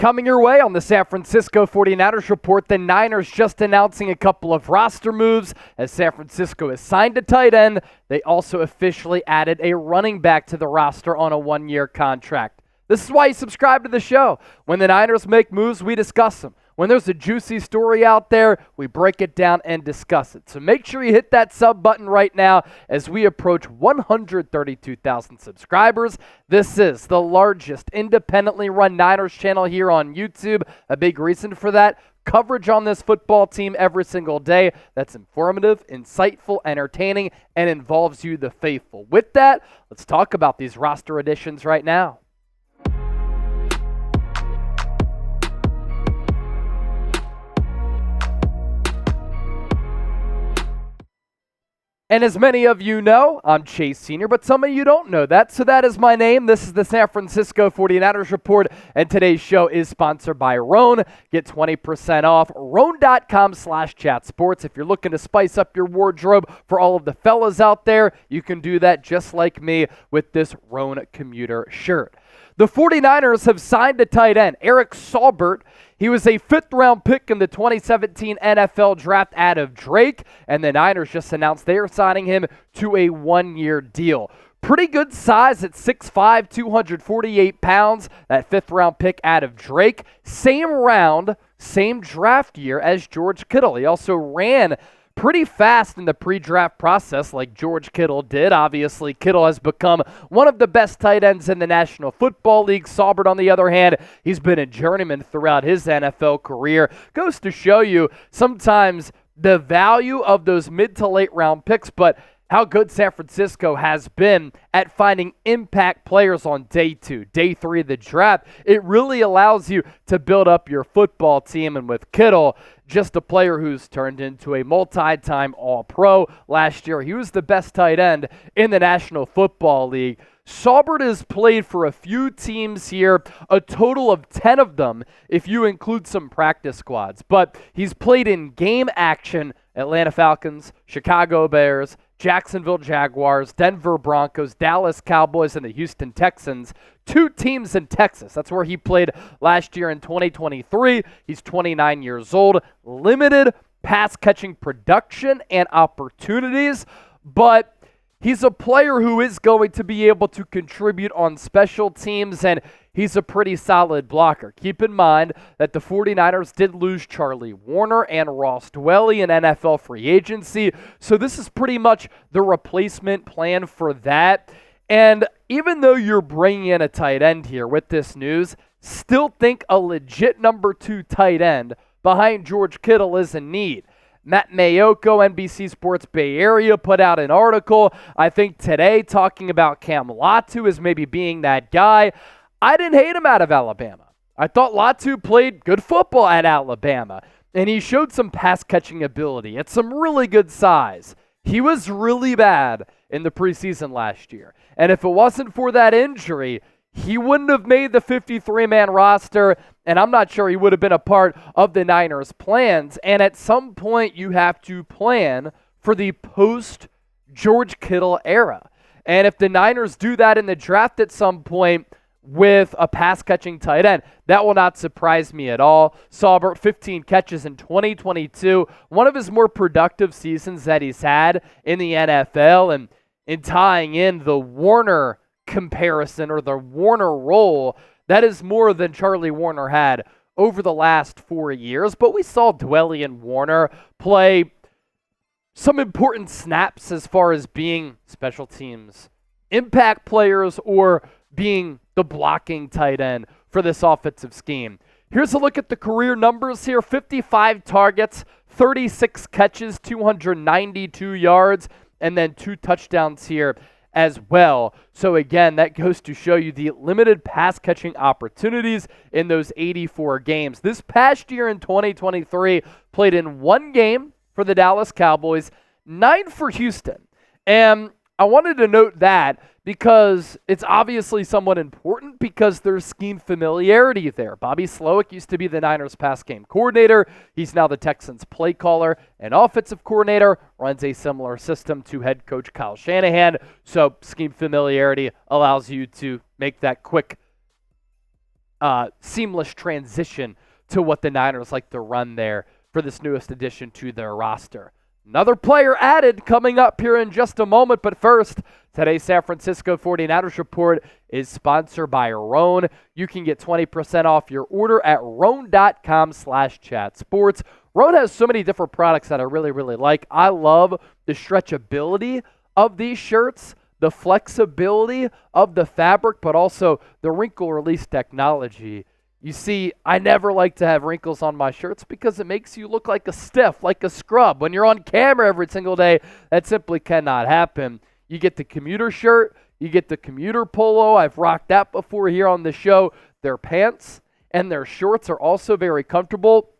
Coming your way on the San Francisco 49ers Report, the Niners just announcing a couple of roster moves. As San Francisco has signed a tight end, they also officially added a running back to the roster on a one-year contract. This is why you subscribe to the show. When the Niners make moves, we discuss them. When there's a juicy story out there, we break it down and discuss it. So make sure you hit that sub button right now as we approach 132,000 subscribers. This is the largest independently run Niners channel here on YouTube. A big reason for that, coverage on this football team every single day that's informative, insightful, entertaining, and involves you, the faithful. With that, let's talk about these roster additions right now. And as many of you know, I'm Chase Sr., but some of you don't know that, so that is my name. This is the San Francisco 49ers Report, and today's show is sponsored by Roan. Get 20% off, roan.com/chatsports. If you're looking to spice up your wardrobe for all of the fellas out there, you can do that just like me with this Roan commuter shirt. The 49ers have signed a tight end, Eric Saubert. He was a fifth-round pick in the 2017 NFL Draft out of Drake, and the Niners just announced they are signing him to a one-year deal. Pretty good size at 6'5", 248 pounds, that fifth-round pick out of Drake. Same round, same draft year as George Kittle. He also ran pretty fast in the pre-draft process like George Kittle did. Obviously, Kittle has become one of the best tight ends in the National Football League. Saubert, on the other hand, he's been a journeyman throughout his NFL career. Goes to show you sometimes the value of those mid to late round picks, but how good San Francisco has been at finding impact players on day 2, day 3 of the draft. It really allows you to build up your football team, and with Kittle, just a player who's turned into a multi-time All-Pro. Last year, he was the best tight end in the National Football League. Saubert has played for a few teams here, a total of 10 of them if you include some practice squads. But he's played in game action: Atlanta Falcons, Chicago Bears, Jacksonville Jaguars, Denver Broncos, Dallas Cowboys, and the Houston Texans. 2 teams in Texas. That's where he played last year in 2023. He's 29 years old. Limited pass catching production and opportunities, but he's a player who is going to be able to contribute on special teams, and he's a pretty solid blocker. Keep in mind that the 49ers did lose Charlie Woerner and Ross Dwelley in NFL free agency, so this is pretty much the replacement plan for that. And even though you're bringing in a tight end here with this news, still think a legit number 2 tight end behind George Kittle is in need. Matt Mayoko, NBC Sports Bay Area, put out an article, I think today, talking about Cam Latu as maybe being that guy. I didn't hate him out of Alabama. I thought Latu played good football at Alabama, and he showed some pass-catching ability at some really good size. He was really bad in the preseason last year, and if it wasn't for that injury, he wouldn't have made the 53-man roster, and I'm not sure he would have been a part of the Niners' plans. And at some point, you have to plan for the post-George Kittle era. And if the Niners do that in the draft at some point with a pass-catching tight end, that will not surprise me at all. Saubert, 15 catches in 2022, one of his more productive seasons that he's had in the NFL, and in tying in the Woerner comparison or the Woerner role, that is more than Charlie Woerner had over the last 4 years. But we saw Dwelley and Woerner play some important snaps as far as being special teams impact players or being the blocking tight end for this offensive scheme. Here's a look at the career numbers here: 55 targets, 36 catches, 292 yards, and then 2 touchdowns here as well. So again, that goes to show you the limited pass catching opportunities in those 84 games. This past year in 2023, played in 1 game for the Dallas Cowboys, 9 for Houston. And I wanted to note that because it's obviously somewhat important because there's scheme familiarity there. Bobby Slowick used to be the Niners pass game coordinator. He's now the Texans play caller and offensive coordinator, runs a similar system to head coach Kyle Shanahan. So scheme familiarity allows you to make that quick seamless transition to what the Niners like to run there for this newest addition to their roster. Another player added coming up here in just a moment, but first, today's San Francisco 49ers report is sponsored by Roan. You can get 20% off your order at roan.com/chatsports. Roan has so many different products that I really, really like. I love the stretchability of these shirts, the flexibility of the fabric, but also the wrinkle release technology. You see, I never like to have wrinkles on my shirts because it makes you look like a stiff, like a scrub. When you're on camera every single day, that simply cannot happen. You get the commuter shirt, you get the commuter polo. I've rocked that before here on the show. Their pants and their shorts are also very comfortable.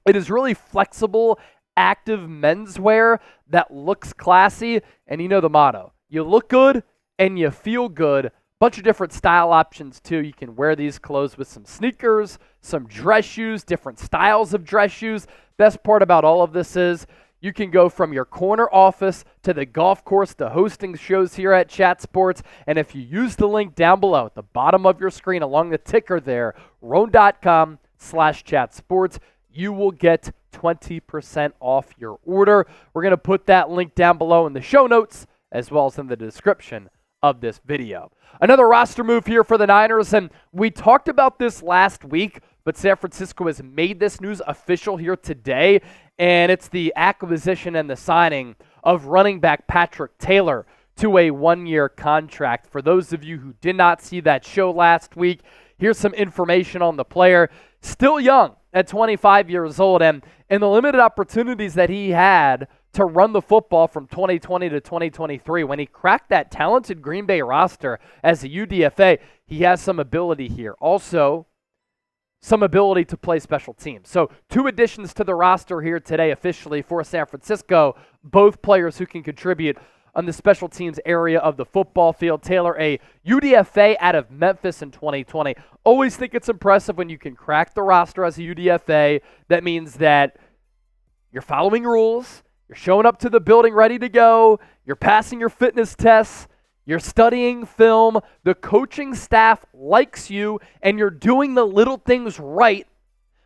It is really flexible, active menswear that looks classy. And you know the motto, you look good and you feel good. Bunch of different style options too. You can wear these clothes with some sneakers, some dress shoes, different styles of dress shoes. Best part about all of this is you can go from your corner office to the golf course to hosting shows here at Chat Sports. And if you use the link down below at the bottom of your screen along the ticker there, roan.com/chatsports, you will get 20% off your order. We're going to put that link down below in the show notes as well as in the description of this video. Another roster move here for the Niners, and we talked about this last week, but San Francisco has made this news official here today, and it's the acquisition and the signing of running back Patrick Taylor to a one-year contract. For those of you who did not see that show last week, here's some information on the player. Still young at 25 years old, and in the limited opportunities that he had to run the football from 2020 to 2023. When he cracked that talented Green Bay roster as a UDFA, he has some ability here. Also, some ability to play special teams. So 2 additions to the roster here today officially for San Francisco, both players who can contribute on the special teams area of the football field. Taylor, a UDFA out of Memphis in 2020. Always think it's impressive when you can crack the roster as a UDFA. That means that you're following rules, you're showing up to the building ready to go, you're passing your fitness tests, you're studying film, the coaching staff likes you, and you're doing the little things right,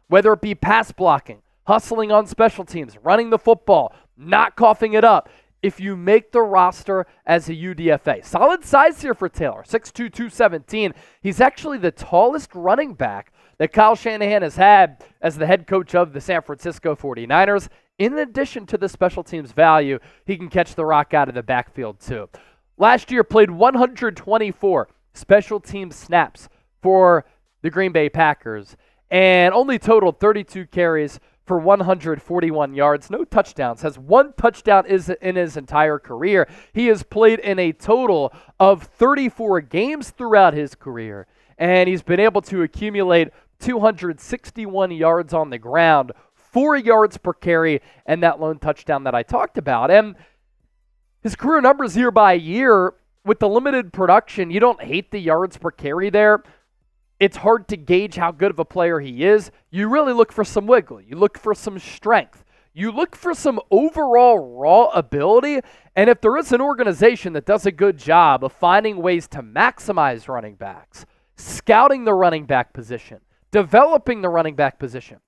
whether it be pass blocking, hustling on special teams, running the football, not coughing it up. If you make the roster as a UDFA. Solid size here for Taylor, 6'2", 217. He's actually the tallest running back that Kyle Shanahan has had as the head coach of the San Francisco 49ers. In addition to the special teams value, he can catch the rock out of the backfield too. Last year played 124 special teams snaps for the Green Bay Packers and only totaled 32 carries for 141 yards. No touchdowns. Has 1 touchdown in his entire career. He has played in a total of 34 games throughout his career, and he's been able to accumulate 261 yards on the ground, 4 yards per carry, and that lone touchdown that I talked about. And his career numbers year by year, with the limited production, you don't hate the yards per carry there. It's hard to gauge how good of a player he is. You really look for some wiggle. You look for some strength. You look for some overall raw ability. And if there is an organization that does a good job of finding ways to maximize running backs, scouting the running back position, developing the running back position,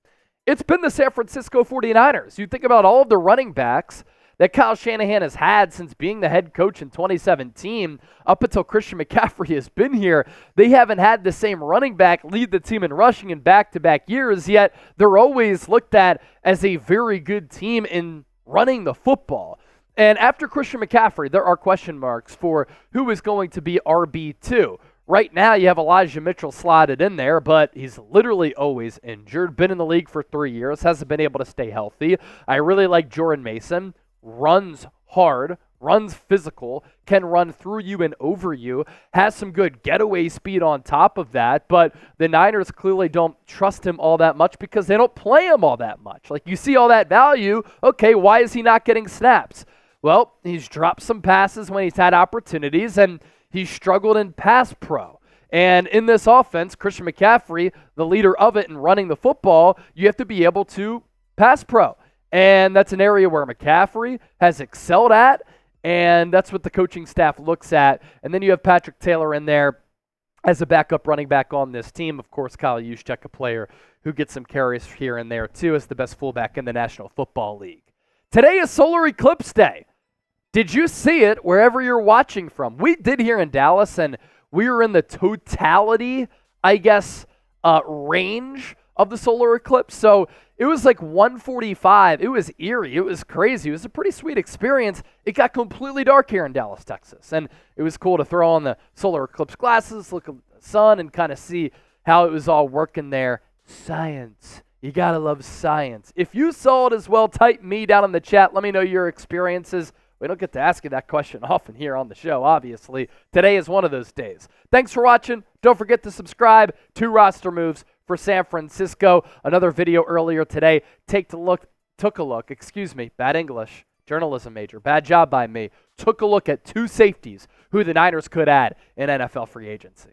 it's been the San Francisco 49ers. You think about all of the running backs that Kyle Shanahan has had since being the head coach in 2017 up until Christian McCaffrey has been here. They haven't had the same running back lead the team in rushing in back-to-back years, yet they're always looked at as a very good team in running the football. And after Christian McCaffrey, there are question marks for who is going to be RB2. Right now, you have Elijah Mitchell slotted in there, but he's literally always injured. Been in the league for 3 years, hasn't been able to stay healthy. I really like Jordan Mason. Runs hard, runs physical, can run through you and over you, has some good getaway speed on top of that, but the Niners clearly don't trust him all that much because they don't play him all that much. Like, you see all that value, okay, why is he not getting snaps? Well, he's dropped some passes when he's had opportunities, and he's struggled in pass pro. And in this offense, Christian McCaffrey, the leader of it in running the football, you have to be able to pass pro. And that's an area where McCaffrey has excelled at, and that's what the coaching staff looks at. And then you have Patrick Taylor in there. as a backup running back on this team. Of course, Kyle Juszczyk, a player who gets some carries here and there too, as the best fullback in the National Football League. Today is Solar Eclipse Day. Did you see it wherever you're watching from? We did here in Dallas, and we were in the totality, I guess, range of the solar eclipse. So it was like 1:45. It was eerie. It was crazy. It was a pretty sweet experience. It got completely dark here in Dallas, Texas. And it was cool to throw on the solar eclipse glasses, look at the sun, and kind of see how it was all working there. Science. You got to love science. If you saw it as well, type me down in the chat. Let me know your experiences. We don't get to ask you that question often here on the show, obviously. Today is one of those days. Thanks for watching. Don't forget to subscribe. 2 roster moves for San Francisco. Another video earlier today. Took a look, bad English, journalism major. Bad job by me. Took a look at 2 safeties who the Niners could add in NFL free agency.